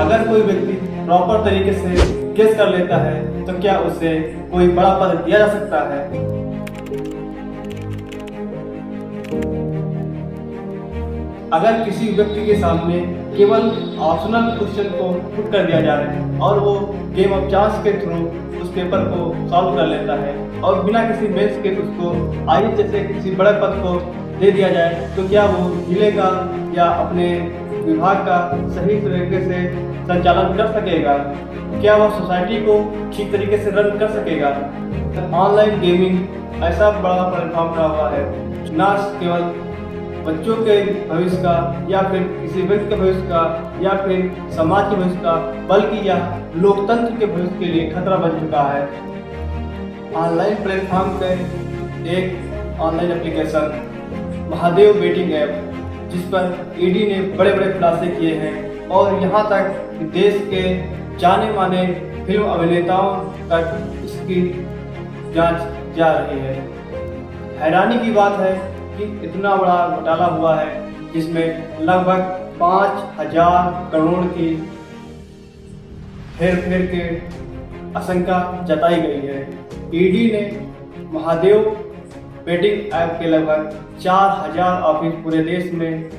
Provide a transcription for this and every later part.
अगर कोई व्यक्ति प्रॉपर तरीके से गेस कर लेता है तो क्या उसे कोई बड़ा पद दिया जा सकता है? अगर किसी व्यक्ति के सामने केवल ऑप्शनल क्वेश्चन को पुट कर दिया जा रहा है और वो गेम ऑफ चांस के थ्रू उस पेपर को सॉल्व कर लेता है और बिना किसी मेंस के उसको आईएएस जैसे किसी बड़े पद को दे दिया जाए, तो क्या वो जिले का या अपने विभाग का सही तरीके से संचालन कर सकेगा? क्या वह सोसाइटी को ठीक तरीके से रन कर सकेगा? ऑनलाइन गेमिंग ऐसा बड़ा प्लेटफॉर्म रहा हुआ है, ना केवल बच्चों के भविष्य का या फिर किसी व्यक्ति के भविष्य का या फिर समाज के भविष्य का, बल्कि यह लोकतंत्र के भविष्य के लिए खतरा बन चुका है। ऑनलाइन प्लेटफॉर्म के एक online application Mahadev betting app, जिस पर ईडी ने बड़े बड़े खुलासे किए हैं और यहाँ तक कि देश के जाने माने फिल्म अभिनेताओं तक इसकी जांच जा रही है। हैरानी की बात है कि इतना बड़ा घोटाला हुआ है जिसमें लगभग 5,000 करोड़ की हेरफेर के आशंका जताई गई है। ईडी ने महादेव बेटिंग ऐप के लगभग 4,000 ऑफिस पूरे देश में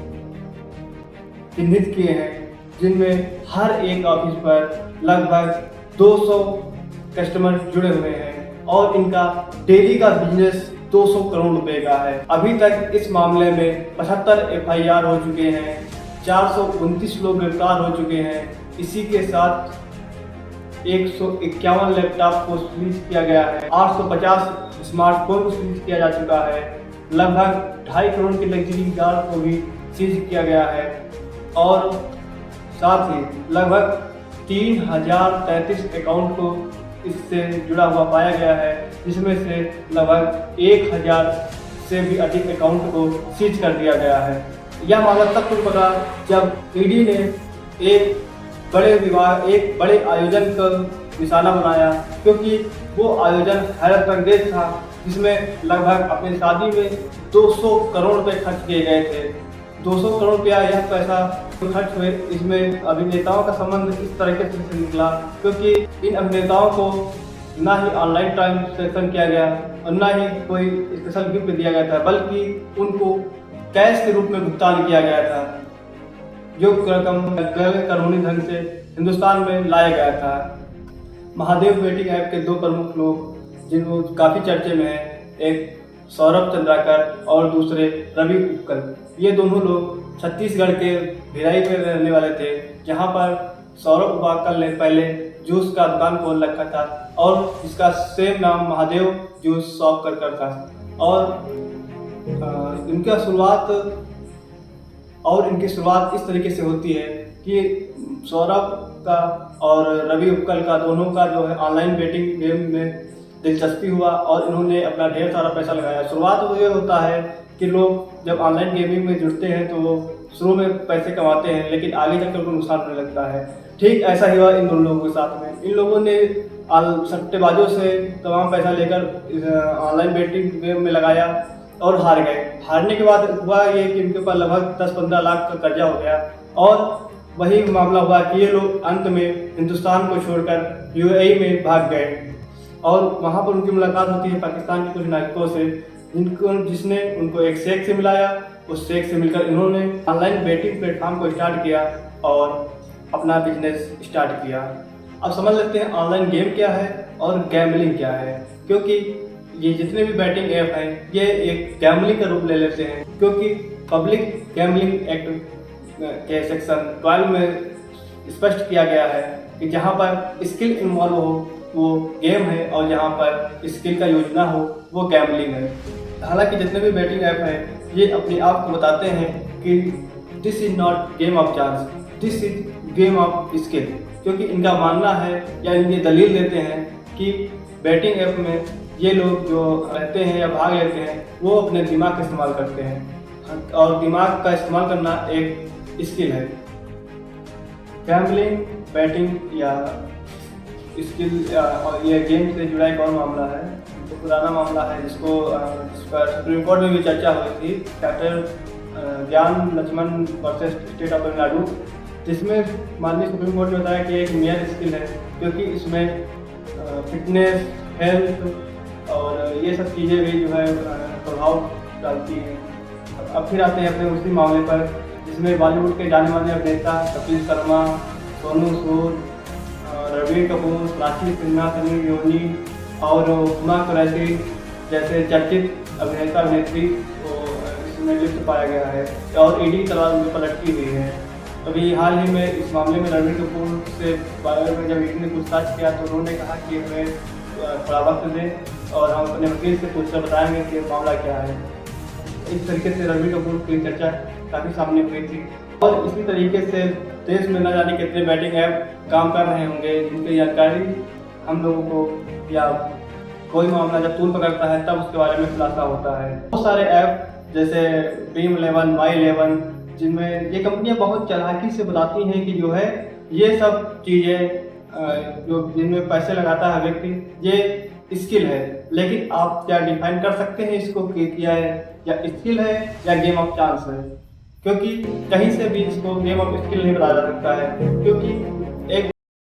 चिन्हित किए हैं, जिनमें हर एक ऑफिस पर लगभग 200 कस्टमर जुड़े हुए हैं और इनका डेली का बिजनेस 200 करोड़ रुपए का है। अभी तक इस मामले में 75 एफआईआर हो चुके हैं, 429 लोग गिरफ्तार हो चुके हैं। इसी के साथ 151 लैपटॉप को सीज किया गया है, 850 स्मार्टफोन को सीज किया जा चुका है, लगभग 2.5 करोड़ की लग्जरी कार को भी सीज किया गया है और साथ ही लगभग 3033 अकाउंट को इससे जुड़ा हुआ पाया गया है, जिसमें से लगभग 1000 से भी अधिक अकाउंट को सीज कर दिया गया है। यह मामला तब तक पड़ा जब ईडी ने एक बड़े आयोजन का निशाना बनाया, क्योंकि वो आयोजन हैरत अंगेज था, जिसमें लगभग अपनी शादी में 200 करोड़ रुपए खर्च किए गए थे। 200 करोड़ रुपया यह पैसा खर्च हुए, इसमें अभिनेताओं का संबंध इस तरीके से निकला क्योंकि इन अभिनेताओं को ना ही ऑनलाइन ट्रांजैक्शन किया गया और ना ही कोई स्पेशल गिफ्ट दिया गया था, बल्कि उनको कैश के रूप में भुगतान किया गया था, जो रकम गैर कानूनी ढंग से हिंदुस्तान में लाया गया था। महादेव बेटिंग ऐप के दो प्रमुख लोग जिनको काफ़ी चर्चे में हैं, एक सौरभ चंद्राकर और दूसरे रवि उपकर। ये दोनों लोग छत्तीसगढ़ के भिलाई पे रहने वाले थे, जहाँ पर सौरभ उपकर ने पहले जूस का दुकान खोल रखा था और इसका सेम नाम महादेव जूस शॉप कर था और इनकी शुरुआत इस तरीके से होती है कि सौरभ का और रवि उपकर का दोनों का जो है ऑनलाइन बेटिंग गेम में दिलचस्पी हुआ और इन्होंने अपना ढेर सारा पैसा लगाया। शुरुआत तो ये होता है कि लोग जब ऑनलाइन गेमिंग में जुड़ते हैं तो वो शुरू में पैसे कमाते हैं, लेकिन आगे चलकर उनको नुकसान होने लगता है। ठीक ऐसा ही हुआ इन दोनों लोगों के साथ में। इन लोगों ने सट्टेबाजों से तमाम पैसा लेकर ऑनलाइन बेटिंग गेम में लगाया और हार गए। हारने के बाद हुआ ये कि इनके ऊपर लगभग 10-15 लाख का कर्जा हो गया और वही मामला हुआ कि ये लोग अंत में हिंदुस्तान को छोड़कर यूएई में भाग गए और वहाँ पर उनकी मुलाकात होती है पाकिस्तान के कुछ नागरिकों से, जिसने उनको एक शेख से मिलाया। उस शेख से मिलकर इन्होंने ऑनलाइन बेटिंग प्लेटफॉर्म को स्टार्ट किया और अपना बिजनेस स्टार्ट किया। अब समझ लेते हैं ऑनलाइन गेम क्या है और गैम्बलिंग क्या है, क्योंकि ये जितने भी बैटिंग ऐप हैं ये एक गैम्बलिंग का रूप ले लेते हैं, क्योंकि पब्लिक गैम्बलिंग एक्ट के सेक्शन 12 में स्पष्ट किया गया है कि जहाँ पर स्किल इन्वॉल्व हो वो गेम है और जहाँ पर स्किल का योजना हो वो गैम्बलिंग है। हालांकि जितने भी बैटिंग ऐप हैं ये अपने आप को बताते हैं कि this is not game of chance, this is game of skill, क्योंकि इनका मानना है या इनकी दलील देते हैं कि बैटिंग ऐप में ये लोग जो रहते हैं या भाग लेते हैं वो अपने दिमाग का इस्तेमाल करते हैं और दिमाग का इस्तेमाल करना एक स्किल है। गैम्बलिंग, बैटिंग या स्किल और ये गेम से जुड़ा एक और मामला है, तो पुराना मामला है जिस पर सुप्रीम कोर्ट में भी चर्चा हुई थी। Doctor Gyan Laxman versus state of Tamil Nadu, जिसमें माननीय सुप्रीम कोर्ट ने बताया कि एक मेयर स्किल है, क्योंकि इसमें फिटनेस, हेल्थ और ये सब चीज़ें भी जो है प्रभाव डालती हैं। अब फिर आते हैं अपने उसी मामले पर, जिसमें बॉलीवुड के जाने माने अभिनेता कपिल शर्मा, सोनू सूद, रणबीर कपूर, राशि सिन्हा, सनी लियोनी और हुमा कुरैशी जैसे चर्चित अभिनेता अभिनेत्री को इसमें लिप्त पाया गया है और ईडी तलाश उन पर लटकी हुई है। अभी हाल ही में इस मामले में रणबीर कपूर से बारे में जब ईडी ने पूछताछ किया तो उन्होंने कहा कि हमें थोड़ा वक्त दें और हम अपने वकील से पूछकर बताएंगे कि मामला क्या है। इस तरीके से रणबीर कपूर की चर्चा काफ़ी सामने हुई थी और इसी तरीके से देश में न जाने कितने बैटिंग ऐप काम कर रहे होंगे, जिनकी जानकारी हम लोगों को या कोई मामला जब तूल पकड़ता है तब उसके बारे में खुलासा होता है। बहुत सारे ऐप जैसे Dream11, My11, जिनमें ये कंपनियां बहुत चालाकी से बताती हैं कि जो है ये सब चीज़ें जो जिनमें पैसे लगाता है व्यक्ति, ये स्किल है, लेकिन आप क्या डिफाइन कर सकते हैं इसको कि क्या है, या स्किल है या गेम ऑफ चांस है? क्योंकि कहीं से भी इसको गेम ऑफ स्किल नहीं बताया जा सकता है, क्योंकि एक